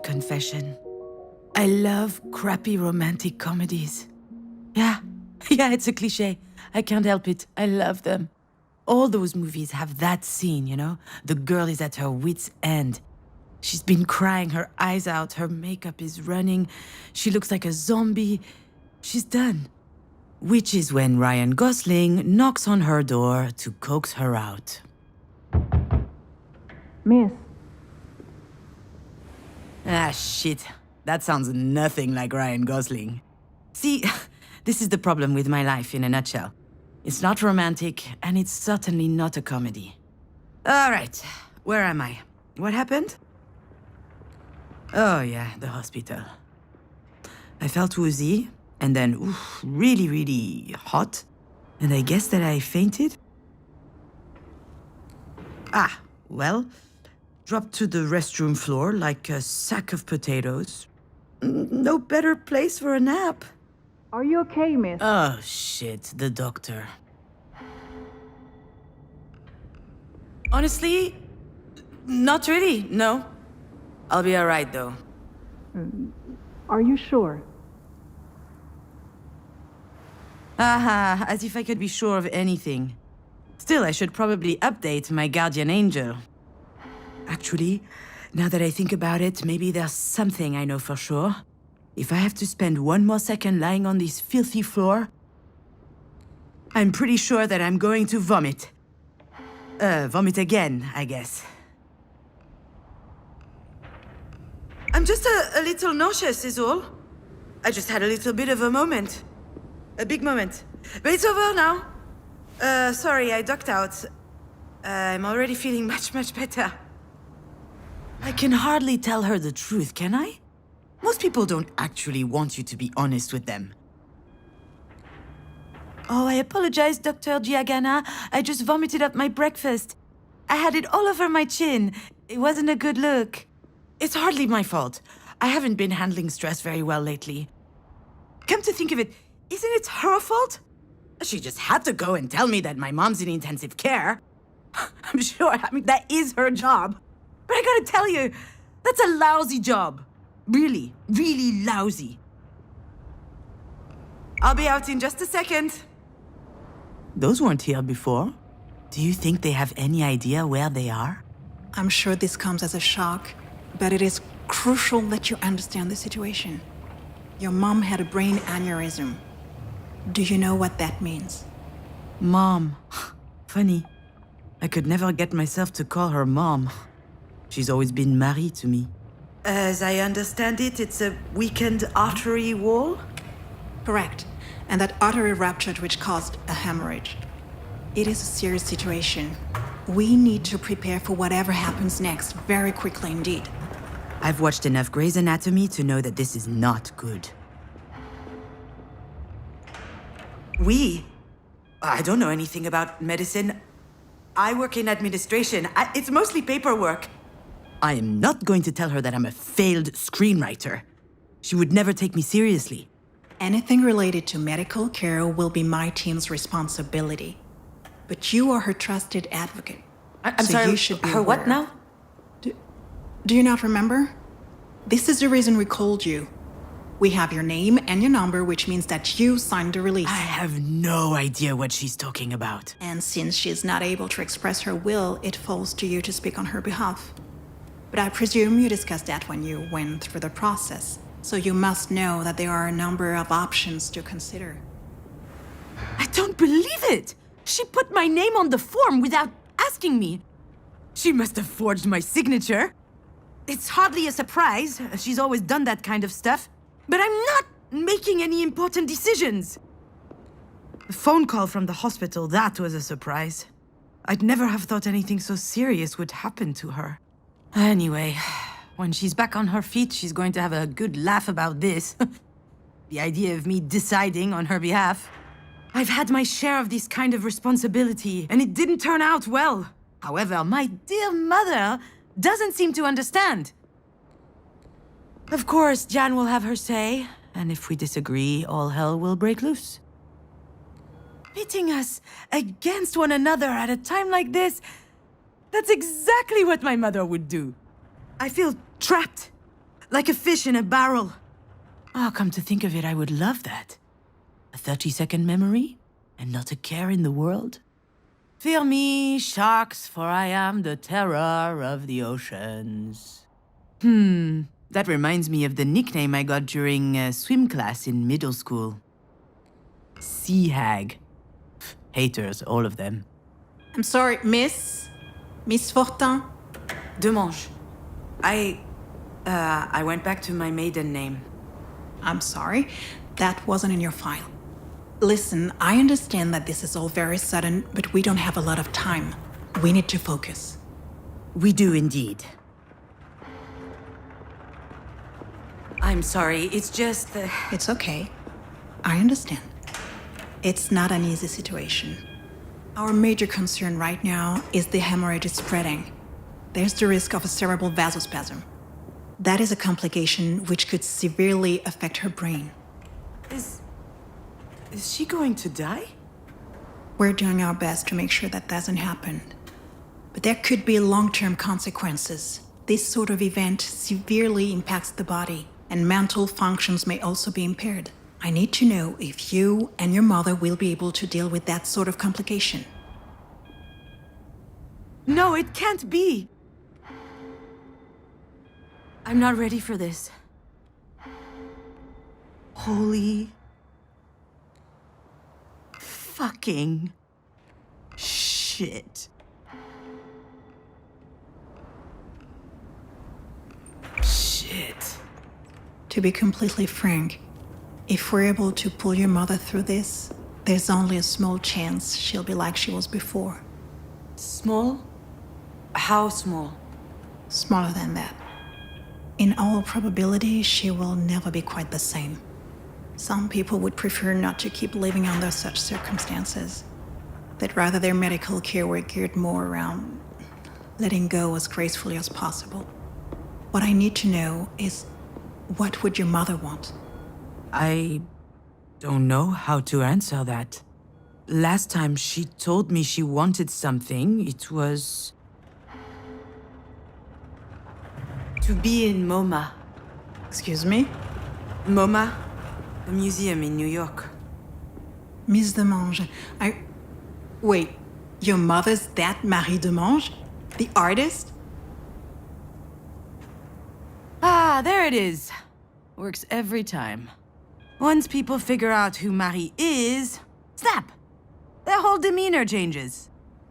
confession. I love crappy romantic comedies. Yeah, it's a cliché. I can't help it. I love them. All those movies have that scene, you know? The girl is at her wit's end. She's been crying her eyes out, her makeup is running, she looks like a zombie. She's done. Which is when Ryan Gosling knocks on her door to coax her out. Miss. Ah, shit. That sounds nothing like Ryan Gosling. See, this is the problem with my life in a nutshell. It's not romantic, and it's certainly not a comedy. All right, where am I? What happened? Oh yeah, the hospital. I felt woozy, and then really, really hot. And I guess that I fainted? Ah, well, dropped to the restroom floor like a sack of potatoes. No better place for a nap. Are you okay, miss? Oh shit, the doctor. Honestly, not really, no. I'll be alright though. Are you sure? Haha, as if I could be sure of anything. Still, I should probably update my guardian angel. Actually, now that I think about it, maybe there's something I know for sure. If I have to spend one more second lying on this filthy floor, I'm pretty sure that I'm going to vomit. Vomit again, I guess. I'm just a little nauseous, is all. I just had a little bit of a moment. A big moment. But it's over now. Sorry, I ducked out. I'm already feeling much, much better. I can hardly tell her the truth, can I? Most people don't actually want you to be honest with them. Oh, I apologize, Dr. Giagana. I just vomited up my breakfast. I had it all over my chin. It wasn't a good look. It's hardly my fault. I haven't been handling stress very well lately. Come to think of it, isn't it her fault? She just had to go and tell me that my mom's in intensive care. I'm sure, that is her job. But I gotta tell you, that's a lousy job. Really, really lousy. I'll be out in just a second. Those weren't here before. Do you think they have any idea where they are? I'm sure this comes as a shock, but it is crucial that you understand the situation. Your mom had a brain aneurysm. Do you know what that means? Mom. Funny. I could never get myself to call her mom. She's always been Marie to me. As I understand it, it's a weakened artery wall? Correct. And that artery ruptured, which caused a hemorrhage. It is a serious situation. We need to prepare for whatever happens next, very quickly indeed. I've watched enough Grey's Anatomy to know that this is not good. I don't know anything about medicine. I work in administration. It's mostly paperwork. I am not going to tell her that I'm a failed screenwriter. She would never take me seriously. Anything related to medical care will be my team's responsibility. But you are her trusted advocate. I'm so sorry, you should be her what aware. now? Do you not remember? This is the reason we called you. We have your name and your number, which means that you signed the release. I have no idea what she's talking about. And since she's not able to express her will, it falls to you to speak on her behalf. But I presume you discussed that when you went through the process. So you must know that there are a number of options to consider. I don't believe it! She put my name on the form without asking me. She must have forged my signature. It's hardly a surprise. She's always done that kind of stuff. But I'm not making any important decisions. The phone call from the hospital, that was a surprise. I'd never have thought anything so serious would happen to her. Anyway, when she's back on her feet, she's going to have a good laugh about this. The idea of me deciding on her behalf. I've had my share of this kind of responsibility, and it didn't turn out well. However, my dear mother doesn't seem to understand. Of course, Jan will have her say, and if we disagree, all hell will break loose. Pitting us against one another at a time like this, that's exactly what my mother would do. I feel trapped. Like a fish in a barrel. Oh, come to think of it, I would love that. A 30-second memory, and not a care in the world. Fear me, sharks, for I am the terror of the oceans. That reminds me of the nickname I got during swim class in middle school. Sea hag. Haters, all of them. I'm sorry, Miss Fortin. Demange. I went back to my maiden name. I'm sorry, that wasn't in your file. Listen, I understand that this is all very sudden, but we don't have a lot of time. We need to focus. We do indeed. I'm sorry, it's just... It's okay. I understand. It's not an easy situation. Our major concern right now is the hemorrhage is spreading. There's the risk of a cerebral vasospasm. That is a complication which could severely affect her brain. Is she going to die? We're doing our best to make sure that doesn't happen. But there could be long-term consequences. This sort of event severely impacts the body, and mental functions may also be impaired. I need to know if you and your mother will be able to deal with that sort of complication. No, it can't be. I'm not ready for this. Holy... fucking... shit. Shit. To be completely frank, if we're able to pull your mother through this, there's only a small chance she'll be like she was before. Small? How small? Smaller than that. In all probability, she will never be quite the same. Some people would prefer not to keep living under such circumstances. That rather their medical care were geared more around letting go as gracefully as possible. What I need to know is, what would your mother want? I don't know how to answer that. Last time she told me she wanted something, it was... to be in MoMA. Excuse me? MoMA? A museum in New York. Miss Demange, Wait, your mother's that Marie Demange? The artist? Ah, there it is. Works every time. Once people figure out who Marie is, snap! Their whole demeanor changes.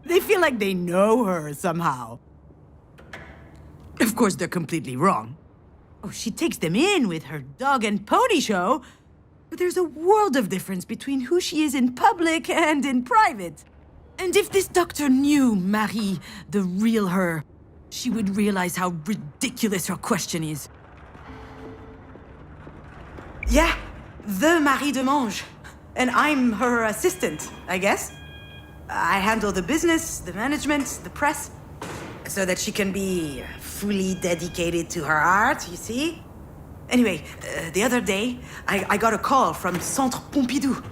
They feel like they know her somehow. Of course, they're completely wrong. Oh, she takes them in with her dog and pony show, but there's a world of difference between who she is in public and in private. And if this doctor knew Marie, the real her, she would realize how ridiculous her question is. Yeah, the Marie Demange. And I'm her assistant, I guess. I handle the business, the management, the press, so that she can be fully dedicated to her art, you see? Anyway, the other day, I got a call from Centre Pompidou.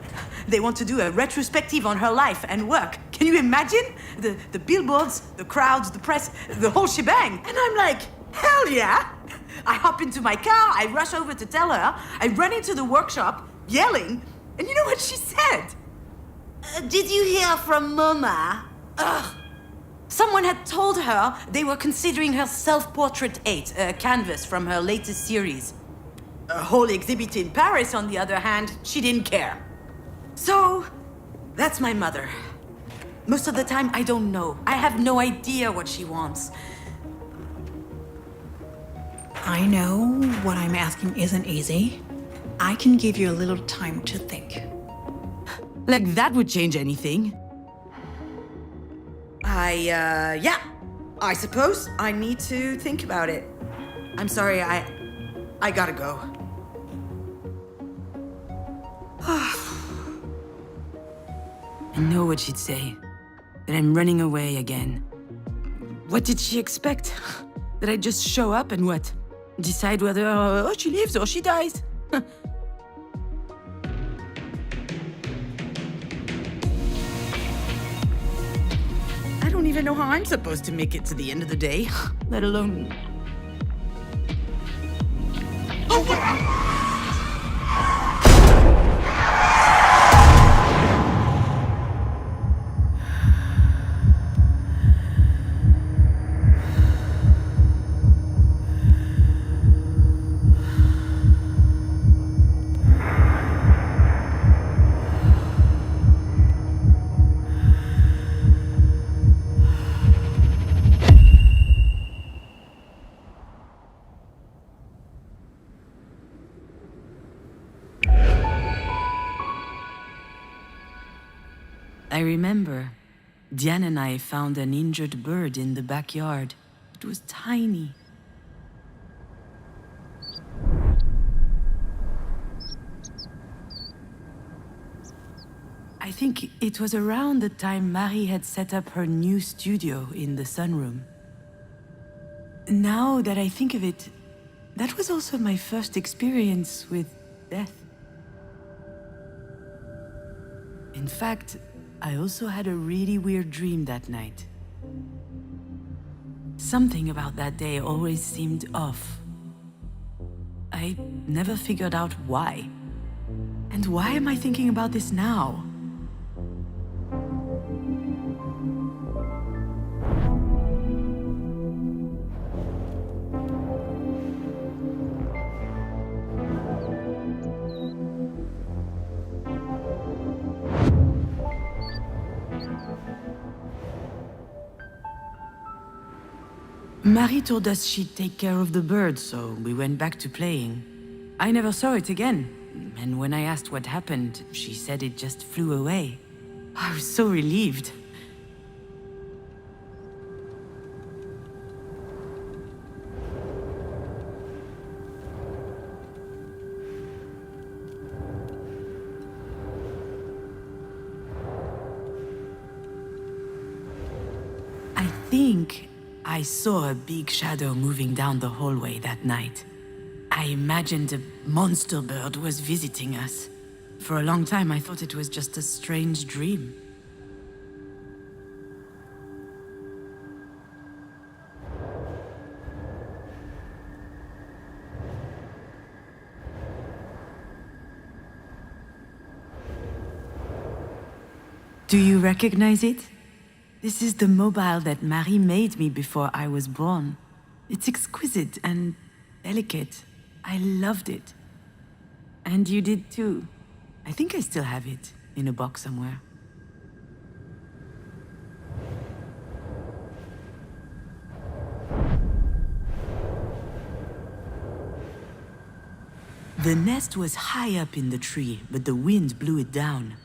They want to do a retrospective on her life and work. Can you imagine? The billboards, the crowds, the press, the whole shebang. And I'm like, hell yeah! I hop into my car, I rush over to tell her, I run into the workshop, yelling, and you know what she said? Did you hear from MoMA? Ugh. Someone had told her they were considering her Self-Portrait 8, a canvas from her latest series. A whole exhibit in Paris, on the other hand, she didn't care. So, that's my mother. Most of the time, I don't know. I have no idea what she wants. I know what I'm asking isn't easy. I can give you a little time to think. Like that would change anything. Yeah. I suppose I need to think about it. I'm sorry, I gotta go. I know what she'd say. That I'm running away again. What did she expect? That I just show up and what? Decide whether she lives or she dies? I don't even know how I'm supposed to make it to the end of the day, let alone... I remember. Diane and I found an injured bird in the backyard. It was tiny. I think it was around the time Marie had set up her new studio in the sunroom. Now that I think of it, that was also my first experience with death. In fact, I also had a really weird dream that night. Something about that day always seemed off. I never figured out why. And why am I thinking about this now? Marie told us she'd take care of the bird, so we went back to playing. I never saw it again, and when I asked what happened, she said it just flew away. I was so relieved. I think I saw a big shadow moving down the hallway that night. I imagined a monster bird was visiting us. For a long time, I thought it was just a strange dream. Do you recognize it? This is the mobile that Marie made me before I was born. It's exquisite and delicate. I loved it. And you did too. I think I still have it in a box somewhere. The nest was high up in the tree, but the wind blew it down.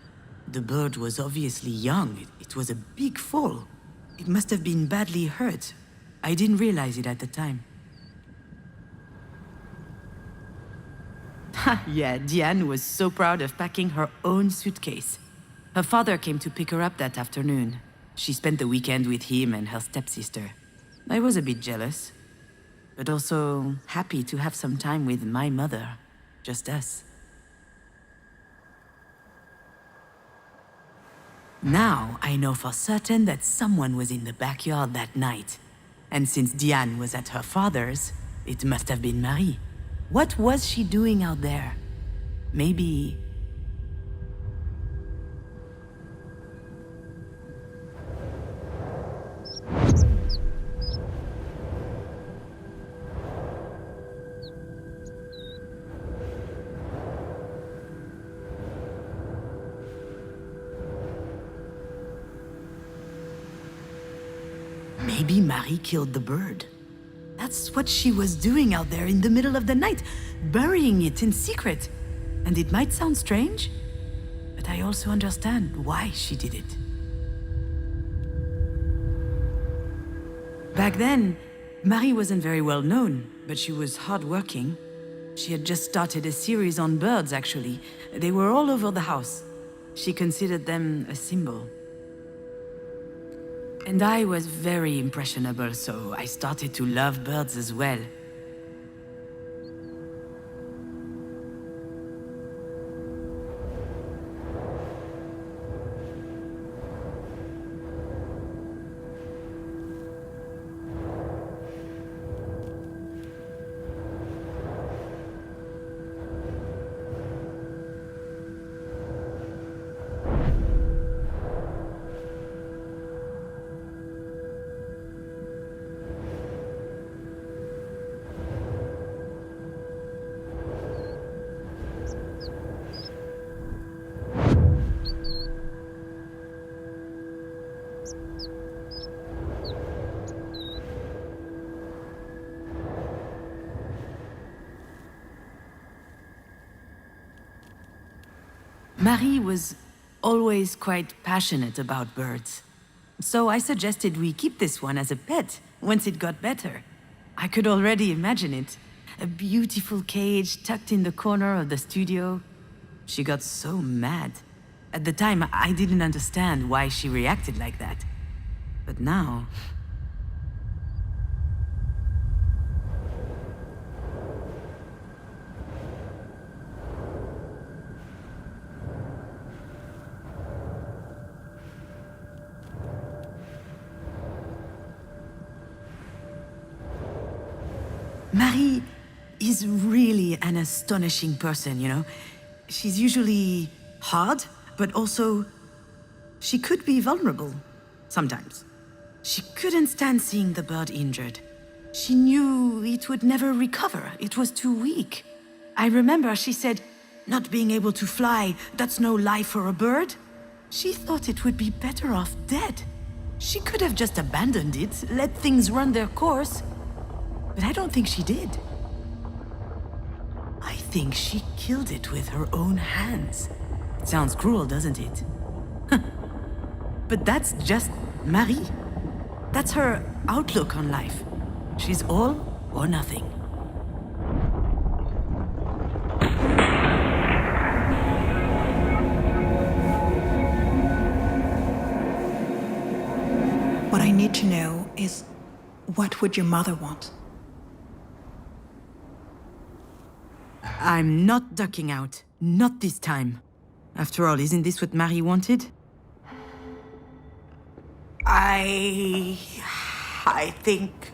The bird was obviously young. It was a big fall. It must have been badly hurt. I didn't realize it at the time. Yeah, Diane was so proud of packing her own suitcase. Her father came to pick her up that afternoon. She spent the weekend with him and her stepsister. I was a bit jealous, but also happy to have some time with my mother. Just us. Now, I know for certain that someone was in the backyard that night. And since Diane was at her father's, it must have been Marie. What was she doing out there? Maybe... Maybe Marie killed the bird. That's what she was doing out there in the middle of the night, burying it in secret. And it might sound strange, but I also understand why she did it. Back then, Marie wasn't very well known, but she was hardworking. She had just started a series on birds, actually. They were all over the house. She considered them a symbol. And I was very impressionable, so I started to love birds as well. Marie was always quite passionate about birds. So I suggested we keep this one as a pet once it got better. I could already imagine it. A beautiful cage tucked in the corner of the studio. She got so mad. At the time, I didn't understand why she reacted like that. But now... Marie is really an astonishing person, you know? She's usually hard, but also... she could be vulnerable. Sometimes. She couldn't stand seeing the bird injured. She knew it would never recover. It was too weak. I remember she said, "Not being able to fly, that's no life for a bird." She thought it would be better off dead. She could have just abandoned it, let things run their course. But I don't think she did. I think she killed it with her own hands. It sounds cruel, doesn't it? But that's just Marie. That's her outlook on life. She's all or nothing. What I need to know is, what would your mother want? I'm not ducking out. Not this time. After all, isn't this what Marie wanted? I think...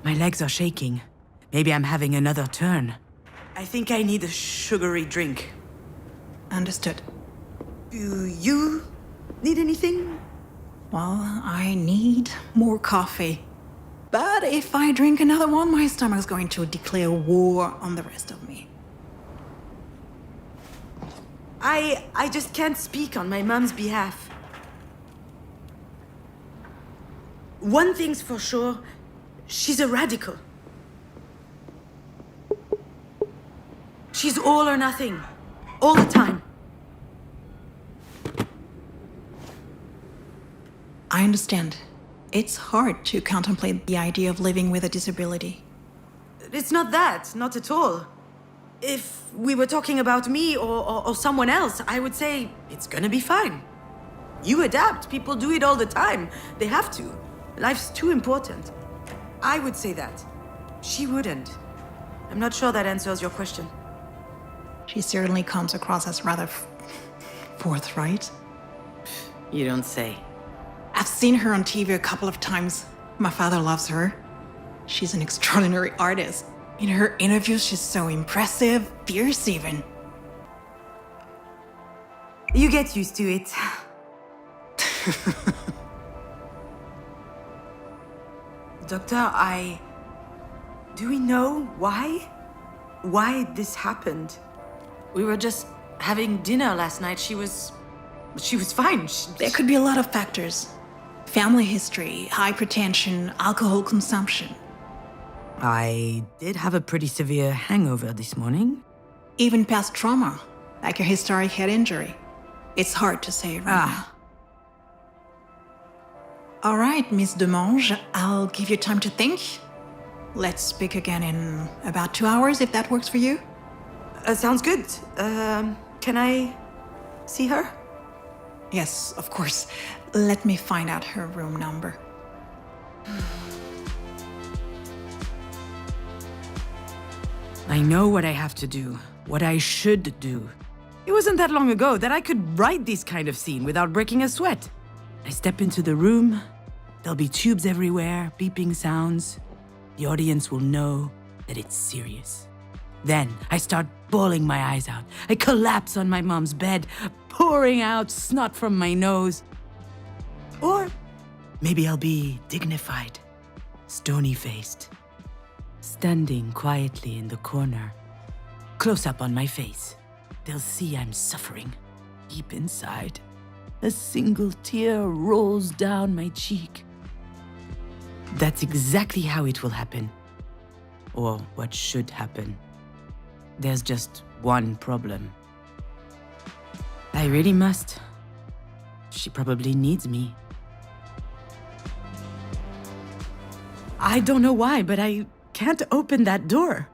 My legs are shaking. Maybe I'm having another turn. I think I need a sugary drink. Understood. Do you need anything? Well, I need more coffee. But if I drink another one, my stomach's going to declare war on the rest of me. I just can't speak on my mom's behalf. One thing's for sure, she's a radical. She's all or nothing, all the time. I understand. It's hard to contemplate the idea of living with a disability. It's not that, not at all. If we were talking about me or someone else, I would say it's gonna be fine. You adapt, people do it all the time. They have to. Life's too important. I would say that. She wouldn't. I'm not sure that answers your question. She certainly comes across as rather forthright. You don't say. I've seen her on TV a couple of times. My father loves her. She's an extraordinary artist. In her interviews, she's so impressive, fierce even. You get used to it. Doctor, do we know why? Why this happened? We were just having dinner last night. She was fine. There could be a lot of factors. Family history, hypertension, alcohol consumption. I did have a pretty severe hangover this morning. Even past trauma, like a historic head injury. It's hard to say right now. All right, Miss Demange, I'll give you time to think. Let's speak again in about 2 hours, if that works for you. Sounds good. Can I see her? Yes, of course. Let me find out her room number. I know what I have to do, what I should do. It wasn't that long ago that I could write this kind of scene without breaking a sweat. I step into the room, there'll be tubes everywhere, beeping sounds. The audience will know that it's serious. Then I start bawling my eyes out. I collapse on my mom's bed, pouring out snot from my nose. Or maybe I'll be dignified, stony-faced, standing quietly in the corner, close up on my face. They'll see I'm suffering, deep inside. A single tear rolls down my cheek. That's exactly how it will happen. Or what should happen. There's just one problem. I really must. She probably needs me. I don't know why, but I can't open that door.